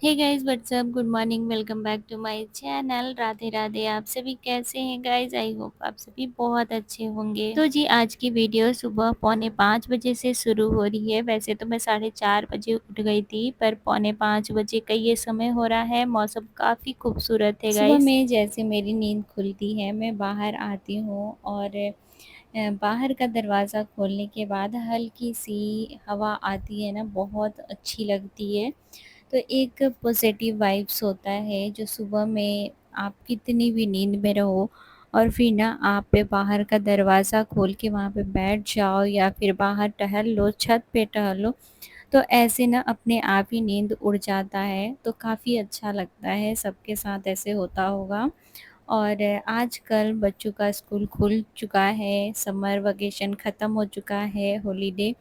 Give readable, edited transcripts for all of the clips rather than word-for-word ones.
Hey guys what's up good morning welcome back to my channel. Radhe Radhe. आप सभी कैसे हैं गाइस? आई होप आप सभी बहुत अच्छे होंगे। तो जी आज की वीडियो सुबह 4:45 बजे से शुरू हो रही है। वैसे तो मैं 4:30 बजे उठ गई थी, पर 4:45 बजे का ये समय हो रहा है। मौसम काफ़ी खूबसूरत है गाइस। सुबह में जैसे मेरी नींद खुलती है मैं बाहर आती हूँ और बाहर का दरवाज़ा खोलने के बाद हल्की सी हवा आती है ना, बहुत अच्छी लगती है। तो एक पॉजिटिव वाइब्स होता है जो सुबह में आप कितनी भी नींद में रहो और फिर ना आप पे बाहर का दरवाज़ा खोल के वहाँ पे बैठ जाओ या फिर बाहर टहल लो, छत पे टहल लो, तो ऐसे ना अपने आप ही नींद उड़ जाता है। तो काफ़ी अच्छा लगता है, सबके साथ ऐसे होता होगा। और आजकल बच्चों का स्कूल खुल चुका है, समर वेकेशन ख़त्म हो चुका है, हॉलिडे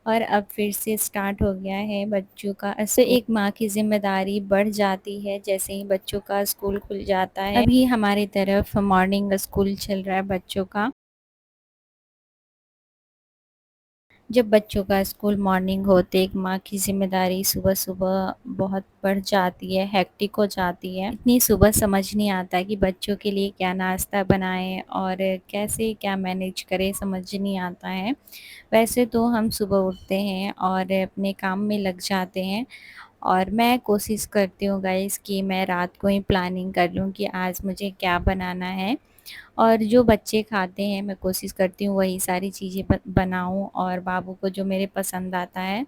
और अब फिर से स्टार्ट हो गया है बच्चों का। तो एक माँ की ज़िम्मेदारी बढ़ जाती है जैसे ही बच्चों का स्कूल खुल जाता है। अभी हमारी तरफ मॉर्निंग स्कूल चल रहा है बच्चों का। जब बच्चों का स्कूल मॉर्निंग होते एक माँ की ज़िम्मेदारी सुबह-सुबह बहुत बढ़ जाती है, हेक्टिक हो जाती है। इतनी सुबह समझ नहीं आता कि बच्चों के लिए क्या नाश्ता बनाएँ और कैसे क्या मैनेज करें, समझ नहीं आता है। वैसे तो हम सुबह उठते हैं और अपने काम में लग जाते हैं और मैं कोशिश करती हूँ गाइस कि मैं रात को ही प्लानिंग कर लूँ कि आज मुझे क्या बनाना है। और जो बच्चे खाते हैं मैं कोशिश करती हूँ वही सारी चीज़ें बनाऊँ और बाबू को जो मेरे पसंद आता है।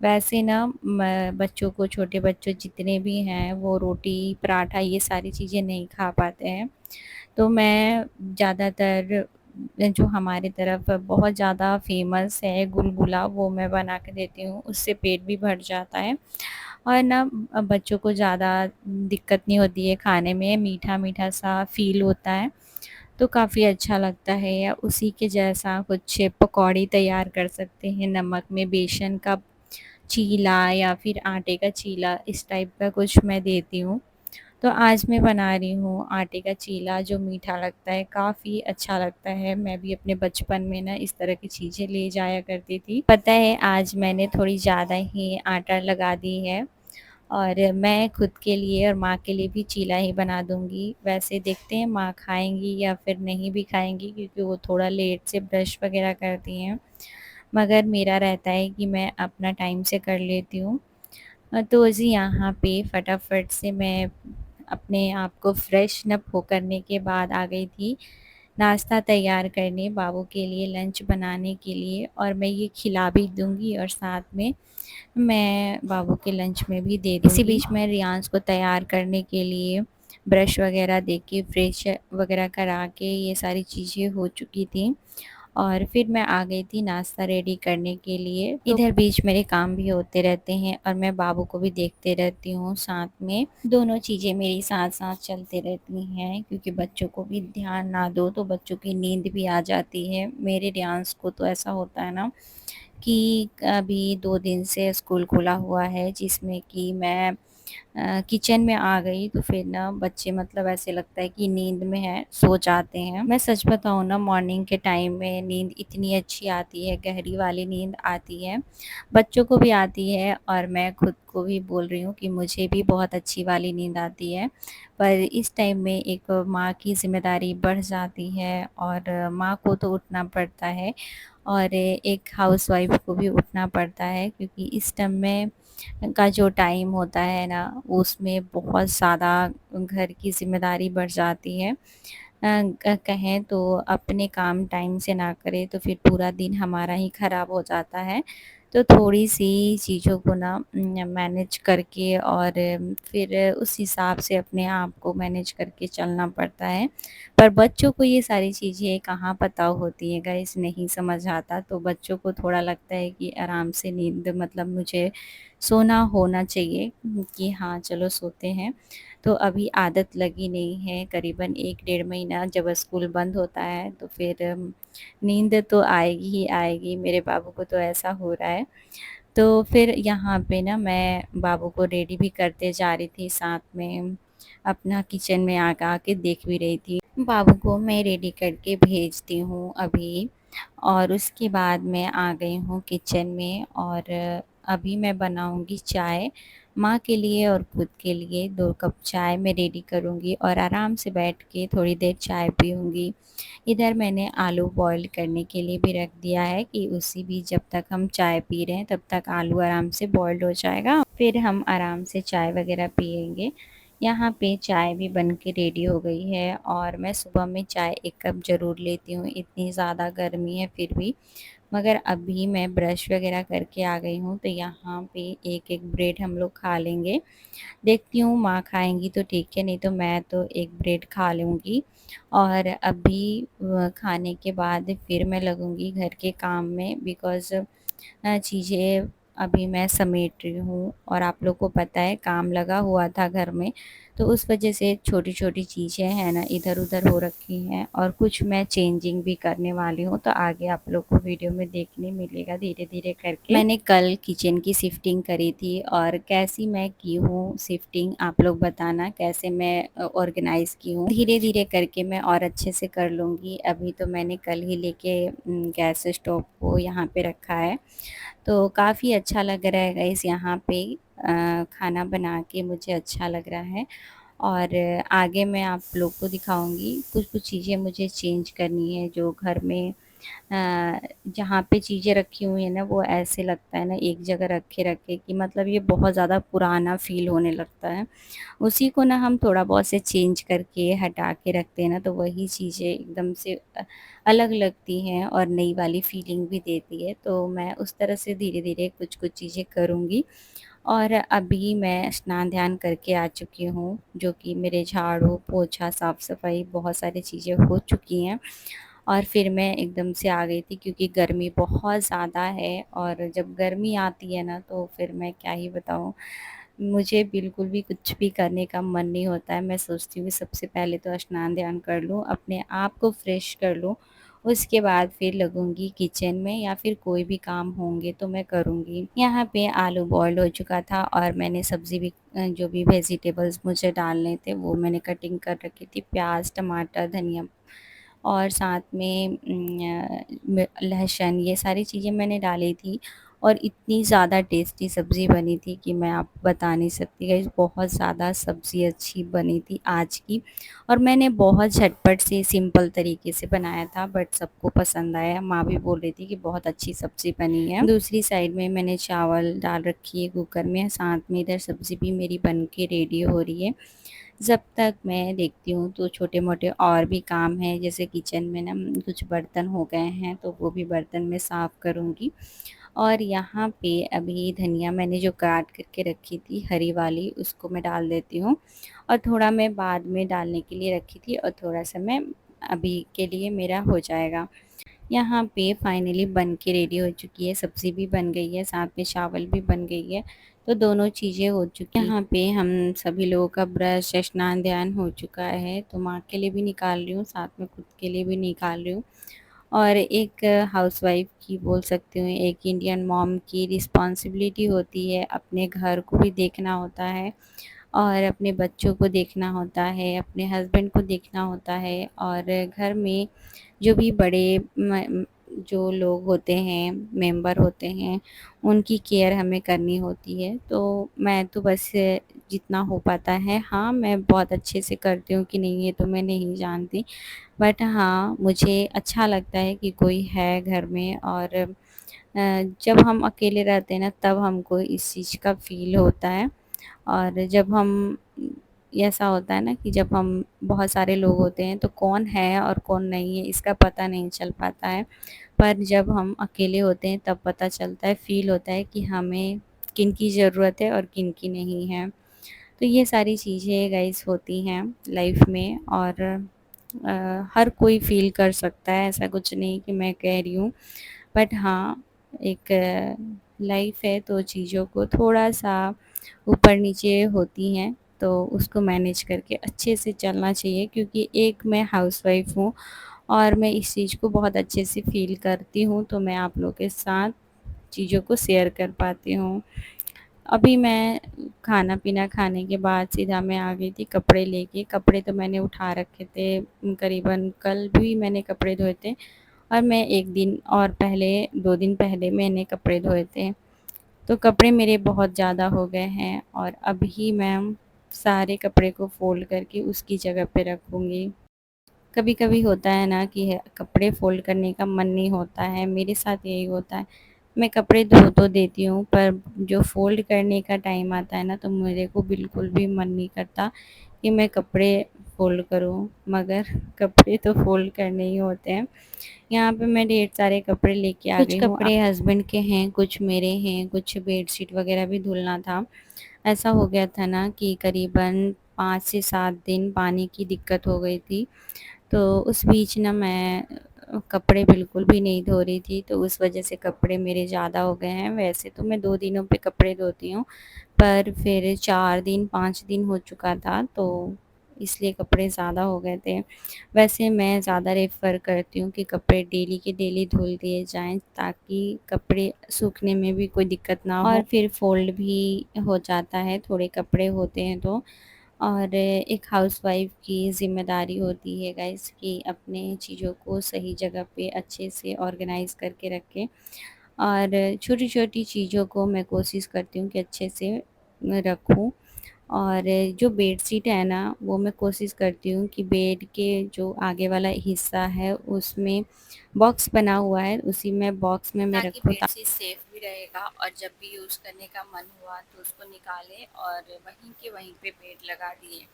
वैसे ना मैं बच्चों को, छोटे बच्चों जितने भी हैं वो रोटी, पराठा ये सारी चीज़ें नहीं खा पाते हैं। तो मैं ज़्यादातर जो हमारे तरफ बहुत ज़्यादा फ़ेमस है गुलगुला, वो मैं बना के देती हूँ, उससे पेट भी भर जाता है। और ना बच्चों को ज़्यादा दिक्कत नहीं होती है खाने में, मीठा-मीठा सा फ़ील होता है। तो काफ़ी अच्छा लगता है। या उसी के जैसा कुछ पकौड़ी तैयार कर सकते हैं, नमक में बेसन का चीला या फिर आटे का चीला, इस टाइप का कुछ मैं देती हूँ। तो आज मैं बना रही हूँ आटे का चीला जो मीठा लगता है, काफ़ी अच्छा लगता है। मैं भी अपने बचपन में ना इस तरह की चीज़ें ले जाया करती थी। पता है आज मैंने थोड़ी ज़्यादा ही आटा लगा दी है और मैं खुद के लिए और माँ के लिए भी चीला ही बना दूँगी। वैसे देखते हैं माँ खाएँगी या फिर नहीं भी खाएँगी, क्योंकि वो थोड़ा लेट से ब्रश वग़ैरह करती हैं। मगर मेरा रहता है कि मैं अपना टाइम से कर लेती हूँ। तो जी यहाँ पे फटाफट से मैं अपने आप को फ्रेशन अप हो करने के बाद आ गई थी नाश्ता तैयार करने, बाबू के लिए लंच बनाने के लिए, और मैं ये खिला भी दूँगी और साथ में मैं बाबू के लंच में भी दे दूँगी। इसी बीच मैं रियांश को तैयार करने के लिए ब्रश वग़ैरह देके, फ्रेश वग़ैरह करा के ये सारी चीज़ें हो चुकी थी और फिर मैं आ गई थी नाश्ता रेडी करने के लिए। तो इधर बीच मेरे काम भी होते रहते हैं और मैं बाबू को भी देखते रहती हूँ साथ में। दोनों चीज़ें मेरी साथ-साथ चलती रहती हैं, क्योंकि बच्चों को भी ध्यान ना दो तो बच्चों की नींद भी आ जाती है। मेरे रियांश को तो ऐसा होता है ना कि अभी 2 दिन से स्कूल खुला हुआ है, जिसमें कि मैं किचन में आ गई तो फिर ना बच्चे मतलब ऐसे लगता है कि नींद में हैं, सो जाते हैं। मैं सच बताऊँ ना, मॉर्निंग के टाइम में नींद इतनी अच्छी आती है, गहरी वाली नींद आती है। बच्चों को भी आती है और मैं खुद को भी बोल रही हूँ कि मुझे भी बहुत अच्छी वाली नींद आती है। पर इस टाइम में एक माँ की ज़िम्मेदारी बढ़ जाती है और माँ को तो उठना पड़ता है और एक हाउसवाइफ़ को भी उठना पड़ता है, क्योंकि इस टाइम में का जो टाइम होता है ना, उसमें बहुत ज़्यादा घर की ज़िम्मेदारी बढ़ जाती है। कहें तो अपने काम टाइम से ना करें तो फिर पूरा दिन हमारा ही ख़राब हो जाता है। तो थोड़ी-सी चीज़ों को ना मैनेज करके और फिर उस हिसाब से अपने आप को मैनेज करके चलना पड़ता है। पर बच्चों को ये सारी चीज़ें कहाँ पता होती हैं गाइस, नहीं समझ आता। तो बच्चों को थोड़ा लगता है कि आराम से नींद मतलब मुझे सोना होना चाहिए, कि हाँ, चलो सोते हैं। तो अभी आदत लगी नहीं है, करीबन 1 डेढ़ महीना जब स्कूल बंद होता है तो फिर नींद तो आएगी ही आएगी, मेरे बाबू को तो ऐसा हो रहा है। तो फिर यहाँ पे ना मैं बाबू को रेडी भी करते जा रही थी, साथ में अपना किचन में आके देख भी रही थी। बाबू को मैं रेडी करके भेजती हूँ अभी और उसके बाद मैं आ गई हूँ किचन में और अभी मैं बनाऊँगी चाय, माँ के लिए और खुद के लिए 2 कप चाय मैं रेडी करूँगी और आराम से बैठ के थोड़ी देर चाय पीऊँगी। इधर मैंने आलू बॉयल करने के लिए भी रख दिया है कि उसी बीच जब तक हम चाय पी रहे हैं तब तक आलू आराम से बॉइल्ड हो जाएगा, फिर हम आराम से चाय वग़ैरह पिएँगे। यहाँ पे चाय भी बन के रेडी हो गई है और मैं सुबह में चाय 1 कप ज़रूर लेती हूँ, इतनी ज़्यादा गर्मी है फिर भी। मगर अभी मैं ब्रश वग़ैरह करके आ गई हूँ, तो यहाँ पे एक-एक ब्रेड हम लोग खा लेंगे। देखती हूँ माँ खाएँगी तो ठीक है, नहीं तो मैं तो 1 ब्रेड खा लूँगी और अभी खाने के बाद फिर मैं लगूँगी घर के काम में बिकॉज़ चीज़ें अभी मैं समेट रही हूँ और आप लोग को पता है काम लगा हुआ था घर में, तो उस वज़ह से छोटी-छोटी चीज़ें हैं ना इधर-उधर हो रखी हैं और कुछ मैं चेंजिंग भी करने वाली हूँ, तो आगे आप लोग को वीडियो में देखने मिलेगा धीरे-धीरे करके। मैंने कल किचन की शिफ्टिंग करी थी और कैसी मैं की हूँ शिफ्टिंग आप लोग बताना कैसे मैं ऑर्गेनाइज़ की हूँ। धीरे-धीरे करके मैं और अच्छे से कर लूँगी, अभी तो मैंने कल ही लेके गैस स्टोव को यहाँ पे रखा है। तो काफ़ी अच्छा लग रहा है गाइस यहाँ पे खाना बना के मुझे अच्छा लग रहा है और आगे मैं आप लोग को दिखाऊँगी कुछ-कुछ चीज़ें मुझे चेंज करनी है जो घर में जहाँ पे चीज़ें रखी हुई हैं ना वो ऐसे लगता है ना एक जगह रखे-रखे कि मतलब ये बहुत ज़्यादा पुराना फ़ील होने लगता है। उसी को ना हम थोड़ा बहुत से चेंज करके हटा के रखते हैं ना तो वही चीज़ें एकदम से अलग लगती हैं और नई वाली फ़ीलिंग भी देती है। तो मैं उस तरह से धीरे-धीरे कुछ-कुछ चीज़ें करूँगी और अभी मैं स्नान-ध्यान करके आ चुकी हूँ, जो कि मेरे झाड़ू, पोछा, साफ-सफाई बहुत सारी चीज़ें हो चुकी हैं और फिर मैं एकदम से आ गई थी क्योंकि गर्मी बहुत ज़्यादा है और जब गर्मी आती है ना तो फिर मैं क्या ही बताऊँ, मुझे बिल्कुल भी कुछ भी करने का मन नहीं होता है। मैं सोचती हूँ कि सबसे पहले तो स्नान-ध्यान कर लूँ, अपने आप को फ्रेश कर लूँ, उसके बाद फिर लगूँगी किचन में या फिर कोई भी काम होंगे तो मैं करूँगी। यहाँ पे आलू बॉइल्ड हो चुका था और मैंने सब्ज़ी भी जो भी वेजिटेबल्स मुझे डालने थे वो मैंने कटिंग कर रखी थी, प्याज़, टमाटर, धनिया और साथ में लहसुन ये सारी चीज़ें मैंने डाली थी और इतनी ज़्यादा टेस्टी सब्ज़ी बनी थी कि मैं आपको बता नहीं सकती गाइस बहुत ज़्यादा सब्ज़ी अच्छी बनी थी आज की और मैंने बहुत झटपट से सिंपल तरीके से बनाया था बट सबको पसंद आया। माँ भी बोल रही थी कि बहुत अच्छी सब्ज़ी बनी है। दूसरी साइड में मैंने चावल डाल रखी है कुकर में, साथ में इधर सब्ज़ी भी मेरी बन के रेडी हो रही है। जब तक मैं देखती हूँ तो छोटे-मोटे और भी काम हैं जैसे किचन में ना कुछ बर्तन हो गए हैं तो वो भी बर्तन मैं साफ़ करूँगी। और यहाँ पे अभी धनिया मैंने जो काट करके रखी थी हरी वाली उसको मैं डाल देती हूँ और थोड़ा मैं बाद में डालने के लिए रखी थी और थोड़ा-सा मैं अभी के लिए मेरा हो जाएगा। यहाँ पे फाइनली बन के रेडी हो चुकी है, सब्ज़ी भी बन गई है, साथ में चावल भी बन गई है, तो दोनों चीज़ें हो चुकी हैं। यहाँ पे हम सभी लोगों का ब्रश, स्नान-ध्यान हो चुका है, तो माँ के लिए भी निकाल रही हूँ, साथ में खुद के लिए भी निकाल रही हूँ। और एक हाउसवाइफ़ की बोल सकती हूँ, एक इंडियन मॉम की रिस्पॉन्सिबिलिटी होती है, अपने घर को भी देखना होता है और अपने बच्चों को देखना होता है, अपने हस्बैंड को देखना होता है और घर में जो भी बड़े जो लोग होते हैं, मेंबर होते हैं, उनकी केयर हमें करनी होती है। तो मैं तो बस जितना हो पाता है हाँ, मैं बहुत अच्छे से करती हूँ कि नहीं ये तो मैं नहीं जानती। बट हाँ, मुझे अच्छा लगता है कि कोई है घर में और जब हम अकेले रहते हैं ना तब हमको इस चीज़ का फ़ील होता है और जब हम ऐसा होता है ना कि जब हम बहुत सारे लोग होते हैं तो कौन है और कौन नहीं है इसका पता नहीं चल पाता है। पर जब हम अकेले होते हैं तब पता चलता है, फ़ील होता है कि हमें किन-की ज़रूरत है और किन-की नहीं है। तो ये सारी चीज़ें गाइस होती हैं लाइफ़ में और हर कोई फ़ील कर सकता है, ऐसा कुछ नहीं कि मैं कह रही हूँ। बट हाँ, एक लाइफ़ है तो चीज़ों को थोड़ा-सा ऊपर-नीचे होती हैं, तो उसको मैनेज करके अच्छे से चलना चाहिए क्योंकि एक मैं हाउसवाइफ़ हूँ और मैं इस चीज़ को बहुत अच्छे से फ़ील करती हूँ, तो मैं आप लोगों के साथ चीज़ों को शेयर कर पाती हूँ। अभी मैं खाना-पीना खाने के बाद सीधा मैं आ गई थी कपड़े लेके, कपड़े तो मैंने उठा रखे थे करीबन कल भी मैंने कपड़े धोए थे और मैं 1 दिन और पहले 2 दिन पहले मैंने कपड़े धोए थे। तो कपड़े मेरे बहुत ज़्यादा हो गए हैं और अभी मैं सारे कपड़े को फ़ोल्ड करके उसकी जगह पे रखूँगी। कभी-कभी होता है ना कि कपड़े फ़ोल्ड करने का मन नहीं होता है, मेरे साथ यही होता है। मैं कपड़े धो तो देती हूँ, पर जो फ़ोल्ड करने का टाइम आता है ना, तो मेरे को बिल्कुल भी मन नहीं करता कि मैं कपड़े फ़ोल्ड करूँ, मगर कपड़े तो फ़ोल्ड करने ही होते हैं। यहाँ पे मैं ढेर सारे कपड़े लेके आ गई हूँ। कुछ कपड़े हस्बैंड के हैं, कुछ मेरे हैं, कुछ बेडशीट वग़ैरह भी धुलना था। ऐसा हो गया था ना कि करीबन 5 से 7 दिन पानी की दिक्कत हो गई थी। तो उस बीच ना मैं कपड़े बिल्कुल भी नहीं धो रही थी, तो उस वज़ह से कपड़े मेरे ज़्यादा हो गए हैं। वैसे तो मैं 2 दिनों पे कपड़े धोती हूँ, पर फिर 4 दिन 5 दिन हो चुका था, तो इसलिए कपड़े ज़्यादा हो गए थे। वैसे मैं ज़्यादा रेफ़र करती हूँ कि कपड़े डेली के डेली धुल दिए जाएँ, ताकि कपड़े सूखने में भी कोई दिक्कत ना हो और फिर फ़ोल्ड भी हो जाता है, थोड़े कपड़े होते हैं तो। और एक हाउसवाइफ़ की ज़िम्मेदारी होती है गाइस कि अपने चीज़ों को सही जगह पे अच्छे से ऑर्गेनाइज़ करके रखें और छोटी-छोटी चीज़ों को मैं कोशिश करती हूँ कि अच्छे से रखूँ। और जो बेडशीट है ना, वो मैं कोशिश करती हूँ कि बेड के जो आगे वाला हिस्सा है, उसमें बॉक्स बना हुआ है, उसी में बॉक्स में मैं ताकि रखूँ बेडशीट सेफ भी रहेगा और जब भी यूज़ करने का मन हुआ तो उसको निकालें और वहीं के वहीं पे बेड लगा दिए,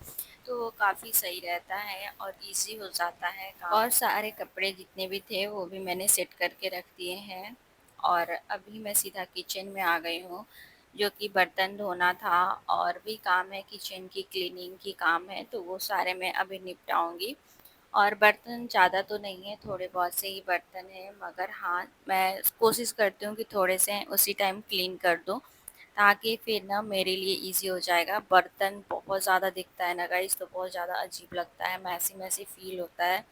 तो काफ़ी सही रहता है और ईज़ी हो जाता है काम। और सारे कपड़े जितने भी थे वो भी मैंने सेट करके रख दिए हैं और अभी मैं सीधा किचन में आ गई हूँ, जो कि बर्तन धोना था और भी काम है, किचन की क्लीनिंग की काम है, तो वो सारे मैं अभी निपटाऊँगी। और बर्तन ज़्यादा तो नहीं है, थोड़े बहुत से ही बर्तन हैं, मगर हाँ, मैं कोशिश करती हूँ कि थोड़े से उसी टाइम क्लीन कर दूँ, ताकि फिर ना मेरे लिए ईज़ी हो जाएगा। बर्तन बहुत ज़्यादा दिखता है ना गाइस, तो बहुत ज़्यादा अजीब लगता है, मैसी-मैसी फ़ील होता है।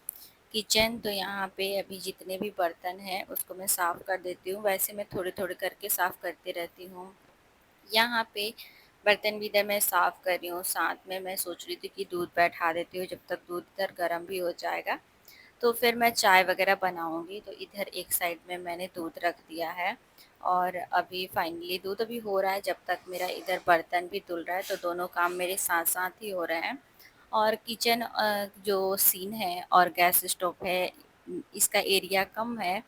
किचन तो यहाँ पे अभी जितने भी बर्तन हैं, उसको मैं साफ़ कर देती हूँ। वैसे मैं थोड़े-थोड़े करके साफ़ करती रहती हूँ। यहाँ पे बर्तन भी इधर मैं साफ़ कर रही हूँ, साथ में मैं सोच रही थी कि दूध बैठा देती हूँ, जब तक दूध इधर गर्म भी हो जाएगा, तो फिर मैं चाय वग़ैरह बनाऊँगी। तो इधर एक साइड में मैंने दूध रख दिया है और अभी फाइनली दूध अभी हो रहा है, जब तक मेरा इधर बर्तन भी धुल रहा है, तो दोनों काम मेरे साथ-साथ ही हो रहे हैं। और किचन जो सीन है और गैस स्टोव है, इसका एरिया कम है,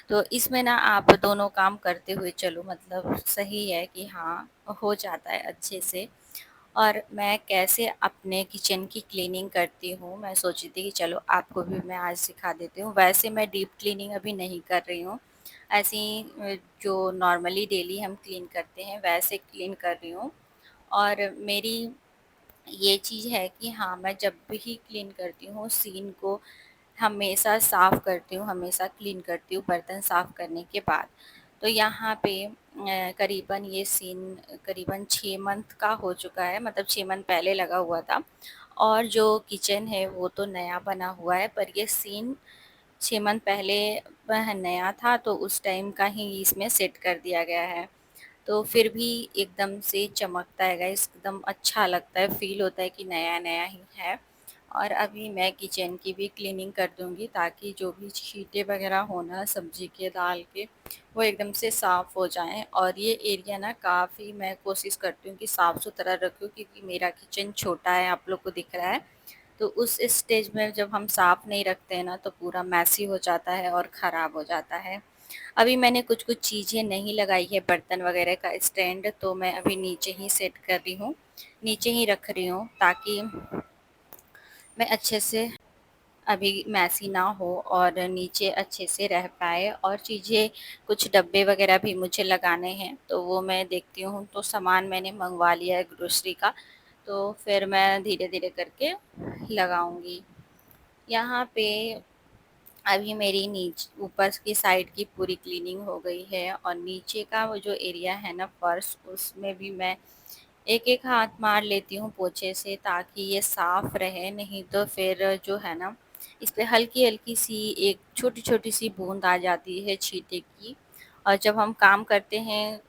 तो इसमें ना आप दोनों काम करते हुए चलो, मतलब सही है कि हाँ, हो जाता है अच्छे से। और मैं कैसे अपने किचन की क्लीनिंग करती हूँ, मैं सोची थी कि चलो आपको भी मैं आज सिखा देती हूँ। वैसे मैं डीप क्लीनिंग अभी नहीं कर रही हूँ, ऐसे ही जो नॉर्मली डेली हम क्लीन करते हैं वैसे क्लीन कर रही हूँ। और मेरी ये चीज़ है कि हाँ, मैं जब भी क्लीन करती हूँ सीन को हमेशा साफ़ करती हूँ, हमेशा क्लीन करती हूँ बर्तन साफ़ करने के बाद। तो यहाँ पे करीबन ये सीन करीबन 6 मंथ का हो चुका है, मतलब 6 मंथ पहले लगा हुआ था और जो किचन है वो तो नया बना हुआ है, पर ये सीन 6 मंथ पहले वह नया था, तो उस टाइम का ही इसमें सेट कर दिया गया है। तो फिर भी एकदम से चमकता है गाइस, एकदम अच्छा लगता है, फ़ील होता है कि नया-नया ही है। और अभी मैं किचन की भी क्लीनिंग कर दूँगी, ताकि जो भी छींटे वग़ैरह हो ना सब्ज़ी के, दाल के, वो एकदम से साफ़ हो जाएँ। और ये एरिया ना काफ़ी मैं कोशिश करती हूँ कि साफ़-सुथरा रखूँ, क्योंकि मेरा किचन छोटा है, आप लोग को दिख रहा है। तो उस स्टेज में जब हम साफ़ नहीं रखते हैं ना, तो पूरा मेसी हो जाता है और ख़राब हो जाता है। अभी मैंने कुछ-कुछ चीज़ें नहीं लगाई है, बर्तन वग़ैरह का स्टैंड, तो मैं अभी नीचे ही सेट कर रही हूँ, नीचे ही रख रही हूँ, ताकि मैं अच्छे से अभी मेसी ना हो और नीचे अच्छे से रह पाए। और चीज़ें कुछ डब्बे वग़ैरह भी मुझे लगाने हैं, तो वो मैं देखती हूँ, तो सामान मैंने मँगवा लिया है ग्रोसरी का, तो फिर मैं धीरे-धीरे करके लगाऊँगी। यहाँ पे अभी मेरी ऊपर की साइड की पूरी क्लीनिंग हो गई है और नीचे का वो जो एरिया है ना फर्श, उसमें भी मैं एक-एक हाथ मार लेती हूँ पोछे से, ताकि ये साफ़ रहे, नहीं तो फिर जो है ना, इस पे हल्की-हल्की सी एक छोटी-छोटी सी बूँद आ जाती है छींटे की। और जब हम काम करते हैं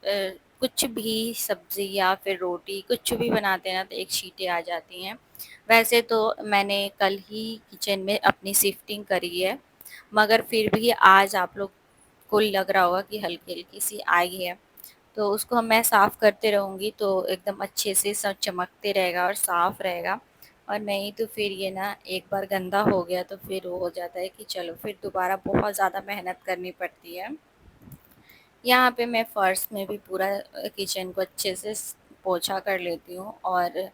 कुछ भी सब्ज़ी या फिर रोटी कुछ भी बनाते हैं ना, तो एक छींटे आ जाती हैं। वैसे तो मैंने कल ही किचन में अपनी शिफ्टिंग करी है, मगर फिर भी आज आप लोग को लग रहा होगा कि हल्की-हल्की सी आई है। तो उसको मैं साफ़ करते रहूँगी तो एकदम अच्छे से सब चमकते रहेगा और साफ़ रहेगा। और नहीं तो फिर ये ना एक बार गंदा हो गया तो फिर वो हो जाता है कि चलो फिर दोबारा बहुत ज़्यादा मेहनत करनी पड़ती है। यहाँ पे मैं फ़र्श में भी पूरा किचन को अच्छे से पोंछा कर लेती हूँ और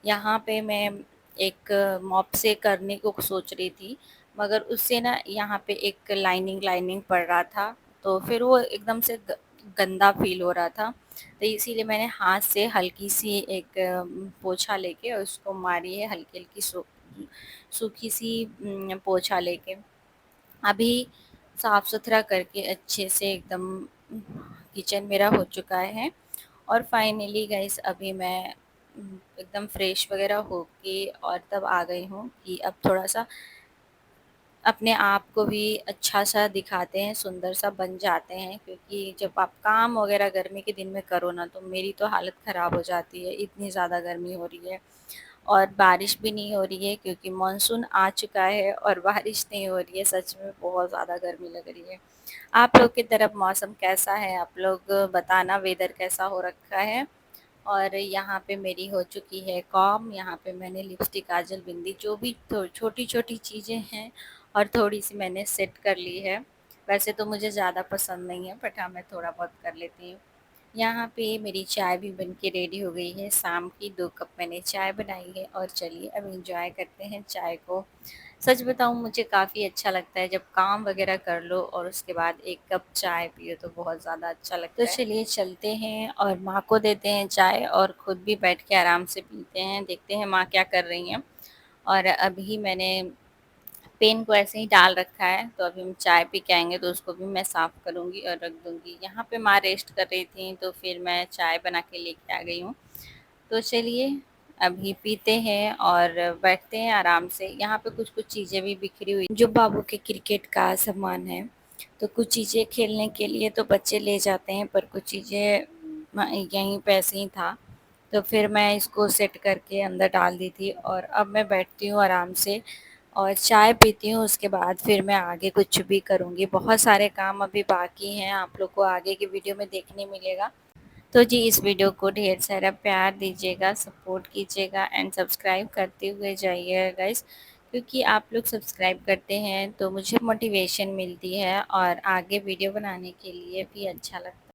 यहाँ पे मैं एक मॉप से करने को सोच रही थी, मगर उससे ना यहाँ पे एक लाइनिंग पड़ रहा था, तो फिर वो एकदम से गंदा फ़ील हो रहा था। तो इसीलिए मैंने हाथ से हल्की-सी एक पोंछा लेके और उसको मारी है हल्की-हल्की सूखी-सी पोंछा लेके। अभी साफ-सुथरा करके अच्छे से एकदम किचन मेरा हो चुका है और फाइनली गाइस अभी मैं एकदम फ्रेश वगैरह होके और तब आ गई हूँ कि अब थोड़ा-सा अपने आप को भी अच्छा-सा दिखाते हैं, सुंदर-सा बन जाते हैं क्योंकि जब आप काम वगैरह गर्मी के दिन में करो ना, तो मेरी तो हालत ख़राब हो जाती है, इतनी ज़्यादा गर्मी हो रही है। और बारिश भी नहीं हो रही है क्योंकि मानसून आ चुका है और बारिश नहीं हो रही है, सच में बहुत ज़्यादा गर्मी लग रही है। आप लोग की तरफ मौसम कैसा है? आप लोग बताना वेदर कैसा हो रखा है? और यहाँ पे मेरी हो चुकी है कॉम, यहाँ पे मैंने लिपस्टिक, काजल, बिंदी जो भी छोटी-छोटी चीज़ें हैं और थोड़ी-सी मैंने सेट कर ली है। वैसे तो मुझे ज़्यादा पसंद नहीं है बट हाँ, मैं थोड़ा बहुत कर लेती हूँ। यहाँ पे मेरी चाय भी बन के रेडी हो गई है, शाम की 2 कप मैंने चाय बनाई है और चलिए अब एन्जॉय करते हैं चाय को। सच बताऊँ मुझे काफ़ी अच्छा लगता है जब काम वग़ैरह कर लो और उसके बाद 1 कप चाय पियो तो बहुत ज़्यादा अच्छा लगता है। तो चलिए चलते हैं और माँ को देते हैं चाय और खुद भी बैठ के आराम से पीते हैं, देखते हैं माँ क्या कर रही हैं। और अभी मैंने पेन को ऐसे ही डाल रखा है, तो अभी हम चाय पी के आएँगे तो उसको भी मैं साफ़ करूँगी और रख दूँगी। यहाँ पे माँ रेस्ट कर रही थीं तो फिर मैं चाय बना के लेके आ गई हूँ। तो चलिए अभी पीते हैं और बैठते हैं आराम से। यहाँ पे कुछ-कुछ चीज़ें भी बिखरी हुई जो बाबू के क्रिकेट का सामान है। तो कुछ चीज़ें खेलने के लिए तो बच्चे ले जाते हैं पर कुछ चीज़ें यहीं पे ऐसे ही था। तो फिर मैं इसको सेट करके अंदर डाल दी थी और अब मैं बैठती हूँ आराम से और चाय पीती हूँ, उसके बाद फिर मैं आगे कुछ भी करूँगी। बहुत सारे काम अभी बाकी हैं, आप लोग को आगे की वीडियो में देखने मिलेगा। तो जी इस वीडियो को ढेर सारा प्यार दीजिएगा, सपोर्ट कीजिएगा एंड सब्सक्राइब करते हुए जाइएगा गाइस, क्योंकि आप लोग सब्सक्राइब करते हैं तो मुझे मोटिवेशन मिलती है और आगे वीडियो बनाने के लिए भी अच्छा लगता है।